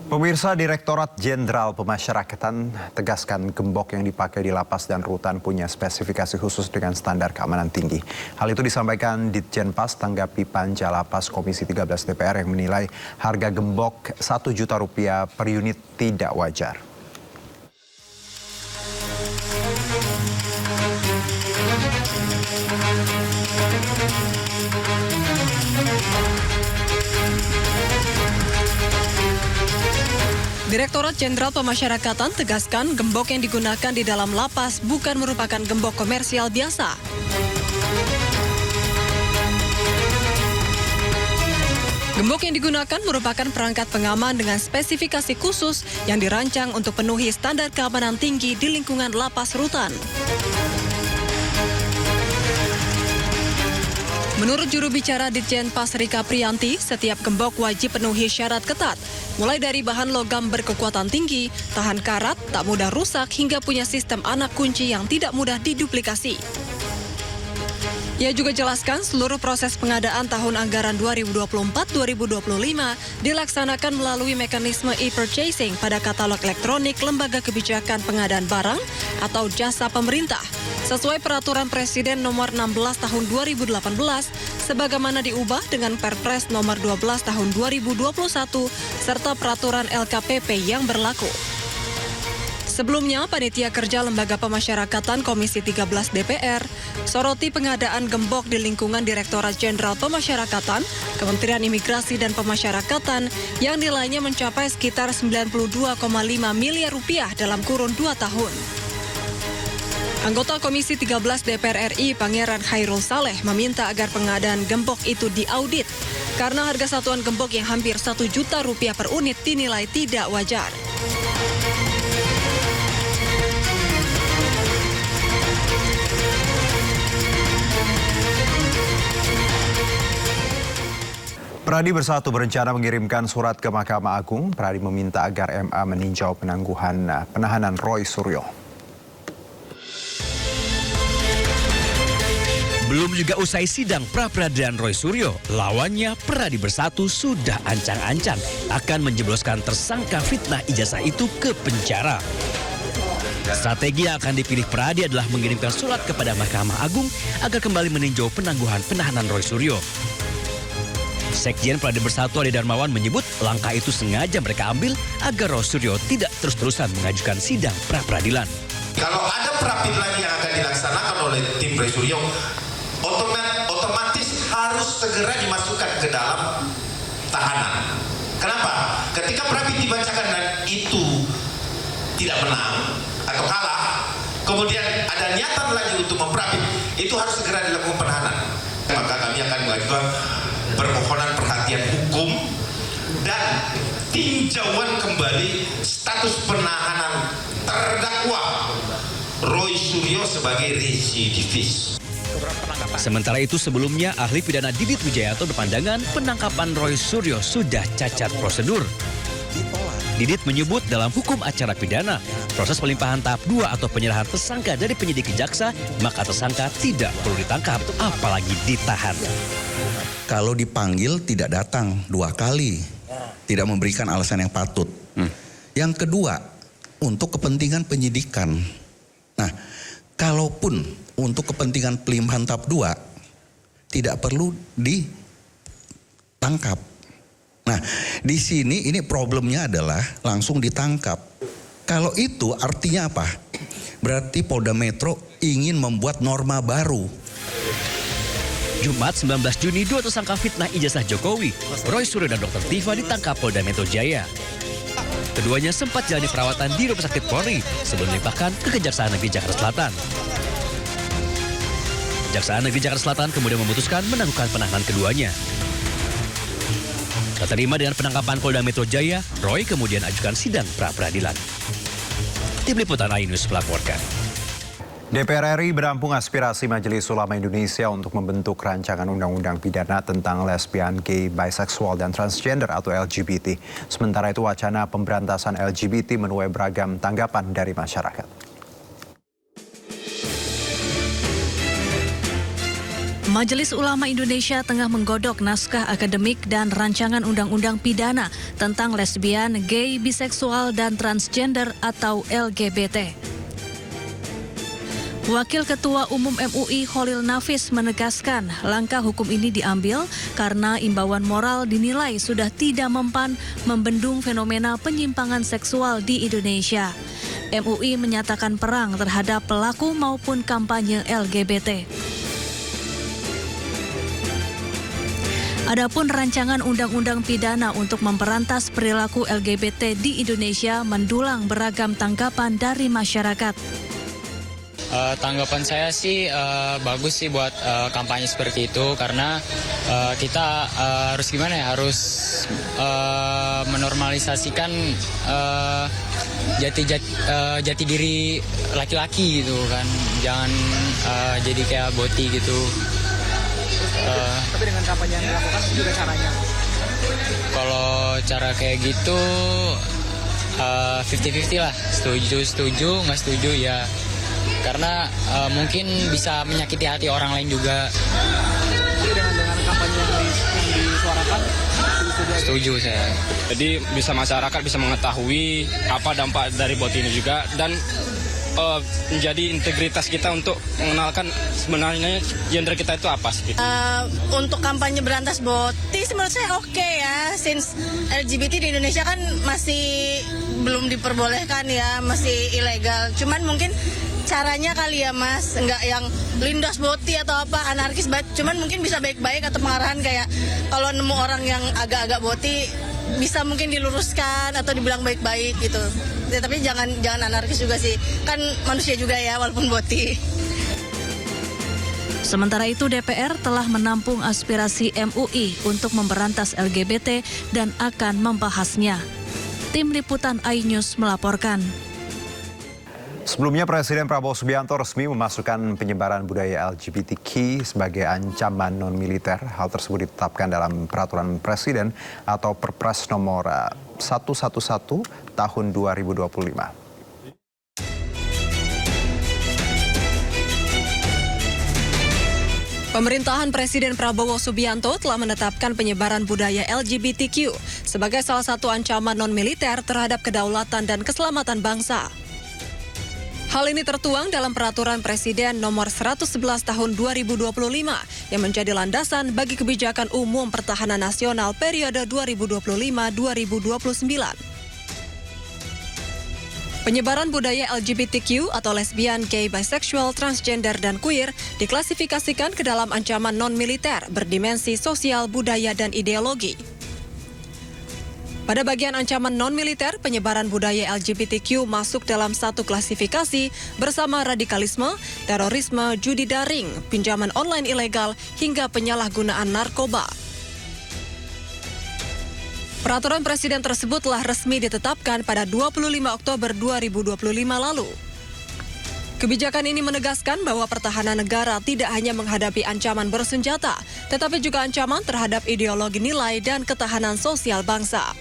Pemirsa, Direktorat Jenderal Pemasyarakatan tegaskan gembok yang dipakai di lapas dan rutan punya spesifikasi khusus dengan standar keamanan tinggi. Hal itu disampaikan Ditjenpas tanggapi panja lapas Komisi 13 DPR yang menilai harga gembok Rp1 juta per unit tidak wajar. Direktorat Jenderal Pemasyarakatan tegaskan gembok yang digunakan di dalam lapas bukan merupakan gembok komersial biasa. Gembok yang digunakan merupakan perangkat pengaman dengan spesifikasi khusus yang dirancang untuk penuhi standar keamanan tinggi di lingkungan lapas rutan. Menurut juru bicara Ditjenpas Rika Priyanti, setiap gembok wajib penuhi syarat ketat, mulai dari bahan logam berkekuatan tinggi, tahan karat, tak mudah rusak, hingga punya sistem anak kunci yang tidak mudah diduplikasi. Ia juga jelaskan seluruh proses pengadaan tahun anggaran 2024-2025 dilaksanakan melalui mekanisme e-purchasing pada katalog elektronik Lembaga Kebijakan Pengadaan Barang atau Jasa Pemerintah, sesuai Peraturan Presiden Nomor 16 Tahun 2018, sebagaimana diubah dengan Perpres Nomor 12 Tahun 2021, serta Peraturan LKPP yang berlaku. Sebelumnya, Panitia Kerja Lembaga Pemasyarakatan Komisi 13 DPR soroti pengadaan gembok di lingkungan Direktorat Jenderal Pemasyarakatan, Kementerian Imigrasi dan Pemasyarakatan yang nilainya mencapai sekitar Rp92,5 miliar dalam kurun 2 tahun. Anggota Komisi 13 DPR RI Pangeran Khairul Saleh meminta agar pengadaan gembok itu diaudit karena harga satuan gembok yang hampir Rp1 juta per unit dinilai tidak wajar. Pradi Bersatu berencana mengirimkan surat ke Mahkamah Agung. Pradi meminta agar MA meninjau penahanan Roy Suryo. Belum juga usai sidang pra-peradilan Roy Suryo, lawannya Pradi Bersatu sudah ancang-ancang akan menjebloskan tersangka fitnah ijazah itu ke penjara. Strategi yang akan dipilih Pradi adalah mengirimkan surat kepada Mahkamah Agung agar kembali meninjau penangguhan penahanan Roy Suryo. Sekjen Pradi Bersatu Ade Darmawan menyebut langkah itu sengaja mereka ambil agar Roy Suryo tidak terus-terusan mengajukan sidang pra-peradilan. Kalau ada pra-peradilan yang akan dilaksanakan oleh tim Roy Suryo, otomatis harus segera dimasukkan ke dalam tahanan. Kenapa? Ketika pra-peradilan dibacakan dan itu tidak menang atau kalah, kemudian ada niatan lagi untuk memperapit, itu harus segera dilakukan penahanan. Maka kami akan mengajukan permohonan perhatian hukum dan tinjauan kembali status penahanan terdakwa Roy Suryo sebagai residivis. Sementara itu sebelumnya ahli pidana Didit Wijayanto berpandangan penangkapan Roy Suryo sudah cacat prosedur. Didit menyebut dalam hukum acara pidana, proses pelimpahan tahap 2 atau penyerahan tersangka dari penyidik ke jaksa, maka tersangka tidak perlu ditangkap, apalagi ditahan. Kalau dipanggil tidak datang 2 kali, tidak memberikan alasan yang patut. Yang kedua, untuk kepentingan penyidikan. Nah, kalaupun untuk kepentingan pelimpahan tahap 2, tidak perlu ditangkap. Nah, di sini ini problemnya adalah langsung ditangkap. Kalau itu artinya apa? Berarti Polda Metro ingin membuat norma baru. Jumat 19 Juni, 2 tersangka fitnah ijazah Jokowi, Roy Suryo dan Dr. Tifa ditangkap Polda Metro Jaya. Keduanya sempat jalani perawatan di Rumah Sakit Polri sebelum dilimpahkan ke Kejaksaan Negeri Jakarta Selatan. Kejaksaan Negeri Jakarta Selatan kemudian memutuskan menangguhkan penahanan keduanya. Tak terima dengan penangkapan Polda Metro Jaya, Roy kemudian ajukan sidang pra-peradilan. Tim Liputan iNews melaporkan. DPR RI menampung aspirasi Majelis Ulama Indonesia untuk membentuk rancangan undang-undang pidana tentang lesbian, gay, biseksual, dan transgender atau LGBT. Sementara itu wacana pemberantasan LGBT menuai beragam tanggapan dari masyarakat. Majelis Ulama Indonesia tengah menggodok naskah akademik dan rancangan undang-undang pidana tentang lesbian, gay, biseksual, dan transgender atau LGBT. Wakil Ketua Umum MUI Kholil Nafis menegaskan langkah hukum ini diambil karena imbauan moral dinilai sudah tidak mempan membendung fenomena penyimpangan seksual di Indonesia. MUI menyatakan perang terhadap pelaku maupun kampanye LGBT. Adapun rancangan undang-undang pidana untuk memberantas perilaku LGBT di Indonesia mendulang beragam tanggapan dari masyarakat. Tanggapan saya sih bagus sih buat kampanye seperti itu karena kita harus gimana ya, harus menormalisasikan jati diri laki-laki gitu kan, jangan jadi kayak boti gitu. Tapi dengan kampanye yang dilakukan juga caranya? Kalau cara kayak gitu 50-50 lah, setuju, nggak setuju ya. Karena mungkin bisa menyakiti hati orang lain juga. Jadi dengan kampanye yang disuarakan, setuju saya. Jadi bisa masyarakat bisa mengetahui apa dampak dari bot ini juga dan menjadi integritas kita untuk mengenalkan sebenarnya gender kita itu apa sih. Untuk kampanye berantas boti menurut saya oke ya, since LGBT di Indonesia kan masih belum diperbolehkan ya, masih ilegal. Cuman mungkin caranya kali ya Mas, nggak yang lindas boti atau apa, anarkis banget. Cuman mungkin bisa baik-baik atau pengarahan kayak kalau nemu orang yang agak-agak boti bisa mungkin diluruskan atau dibilang baik-baik gitu. Ya, tapi jangan anarkis juga sih, kan manusia juga ya walaupun boti. Sementara itu DPR telah menampung aspirasi MUI untuk memberantas LGBT dan akan membahasnya. Tim Liputan iNews melaporkan. Sebelumnya Presiden Prabowo Subianto resmi memasukkan penyebaran budaya LGBTQ sebagai ancaman non-militer. Hal tersebut ditetapkan dalam Peraturan Presiden atau Perpres nomor 111 tahun 2025. Pemerintahan Presiden Prabowo Subianto telah menetapkan penyebaran budaya LGBTQ sebagai salah satu ancaman non-militer terhadap kedaulatan dan keselamatan bangsa. Hal ini tertuang dalam Peraturan Presiden nomor 111 tahun 2025 yang menjadi landasan bagi kebijakan umum pertahanan nasional periode 2025-2029. Penyebaran budaya LGBTQ atau lesbian, gay, bisexual, transgender, dan queer diklasifikasikan ke dalam ancaman non-militer berdimensi sosial, budaya, dan ideologi. Pada bagian ancaman non-militer, penyebaran budaya LGBTQ masuk dalam satu klasifikasi bersama radikalisme, terorisme, judi daring, pinjaman online ilegal, hingga penyalahgunaan narkoba. Peraturan Presiden tersebut telah resmi ditetapkan pada 25 Oktober 2025 lalu. Kebijakan ini menegaskan bahwa pertahanan negara tidak hanya menghadapi ancaman bersenjata, tetapi juga ancaman terhadap ideologi nilai dan ketahanan sosial bangsa.